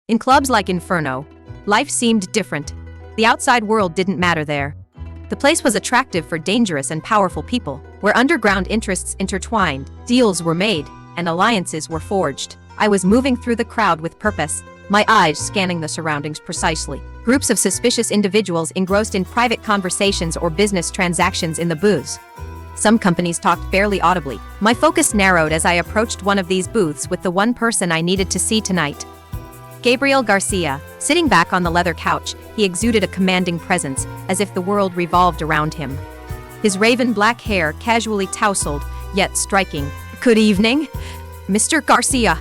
In clubs like Inferno, life seemed different. The outside world didn't matter there. The place was attractive for dangerous and powerful people, where underground interests intertwined, deals were made, and alliances were forged. I was moving through the crowd with purpose, my eyes scanning the surroundings precisely. Groups of suspicious individuals engrossed in private conversations or business transactions in the booths. Some companies talked barely audibly. My focus narrowed as I approached one of these booths with the one person I needed to see tonight. Gabriel Garcia, sitting back on the leather couch, he exuded a commanding presence, as if the world revolved around him. His raven black hair casually tousled, yet striking. "Good evening, Mr. Garcia,"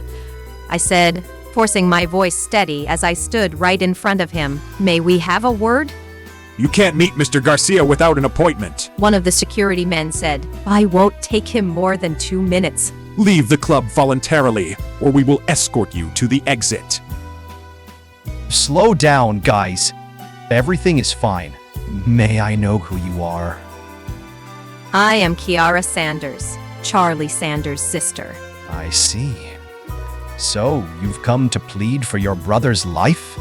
I said, forcing my voice steady as I stood right in front of him. "May we have a word?" "You can't meet Mr. Garcia without an appointment," one of the security men said. "I won't take him more than 2 minutes." "Leave the club voluntarily, or we will escort you to the exit." Slow down, guys. Everything is fine. May I know who you are? "I am Kiara Sanders, Charlie Sanders' sister." I see. So, you've come to plead for your brother's life?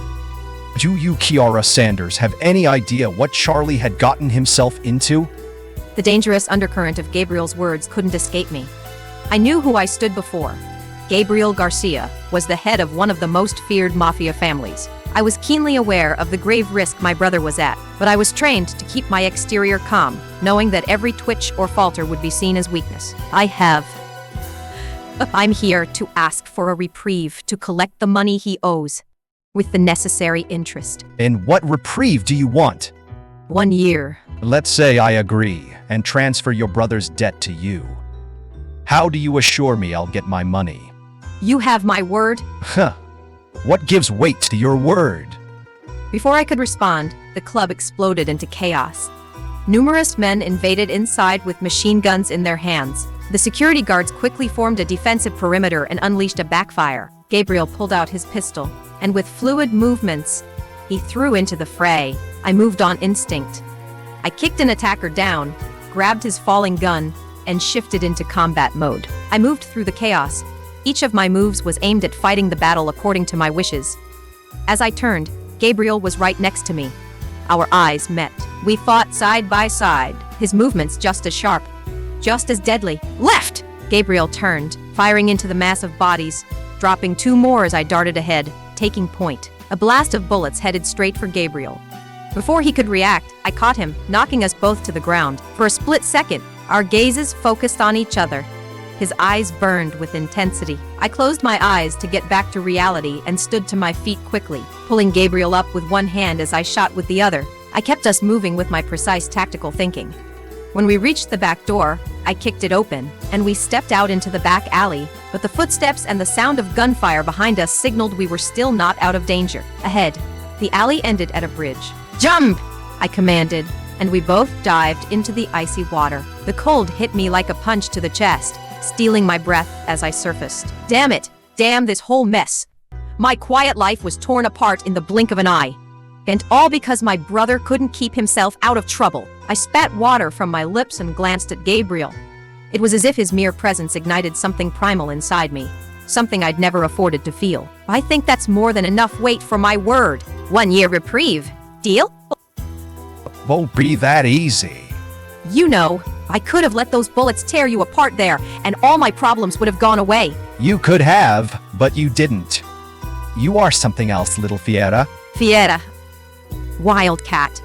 Do you, Kiara Sanders, have any idea what Charlie had gotten himself into? The dangerous undercurrent of Gabriel's words couldn't escape me. I knew who I stood before. Gabriel Garcia was the head of one of the most feared Mafia families. I was keenly aware of the grave risk my brother was at, but I was trained to keep my exterior calm, knowing that every twitch or falter would be seen as weakness. I'm here to ask for a reprieve to collect the money he owes, with the necessary interest. And what reprieve do you want? 1 year. Let's say I agree and transfer your brother's debt to you. How do you assure me I'll get my money? You have my word? Huh. What gives weight to your word? Before I could respond, the club exploded into chaos. Numerous men invaded inside with machine guns in their hands. The security guards quickly formed a defensive perimeter and unleashed a backfire. Gabriel pulled out his pistol, and with fluid movements, he threw into the fray. I moved on instinct. I kicked an attacker down, grabbed his falling gun, and shifted into combat mode. I moved through the chaos. Each of my moves was aimed at fighting the battle according to my wishes. As I turned, Gabriel was right next to me. Our eyes met. We fought side by side, his movements just as sharp, just as deadly. "Left!" Gabriel turned, firing into the mass of bodies, dropping 2 more as I darted ahead, taking point. A blast of bullets headed straight for Gabriel. Before he could react, I caught him, knocking us both to the ground. For a split second, our gazes focused on each other. His eyes burned with intensity. I closed my eyes to get back to reality and stood to my feet quickly, pulling Gabriel up with one hand as I shot with the other. I kept us moving with my precise tactical thinking. When we reached the back door, I kicked it open, and we stepped out into the back alley, but the footsteps and the sound of gunfire behind us signaled we were still not out of danger. Ahead, the alley ended at a bridge. "Jump!" I commanded, and we both dived into the icy water. The cold hit me like a punch to the chest, stealing my breath as I surfaced. Damn it! Damn this whole mess! My quiet life was torn apart in the blink of an eye. And all because my brother couldn't keep himself out of trouble. I spat water from my lips and glanced at Gabriel. It was as if his mere presence ignited something primal inside me, something I'd never afforded to feel. I think that's more than enough weight for my word. 1 year reprieve. Deal? Won't be that easy. You know, I could have let those bullets tear you apart there, and all my problems would have gone away. You could have, but you didn't. You are something else, little Fiera. Fiera. Wildcat.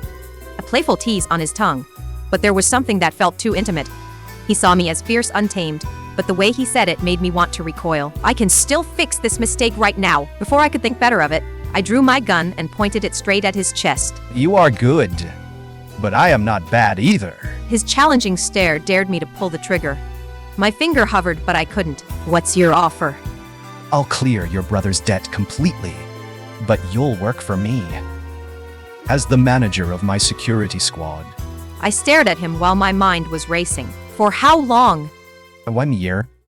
A playful tease on his tongue, but there was something that felt too intimate. He saw me as fierce, untamed, but the way he said it made me want to recoil. I can still fix this mistake right now. Before I could think better of it, I drew my gun and pointed it straight at his chest. You are good, but I am not bad either. His challenging stare dared me to pull the trigger. My finger hovered, but I couldn't. "What's your offer?" I'll clear your brother's debt completely, but you'll work for me as the manager of my security squad. I stared at him while my mind was racing. For how long? 1 year.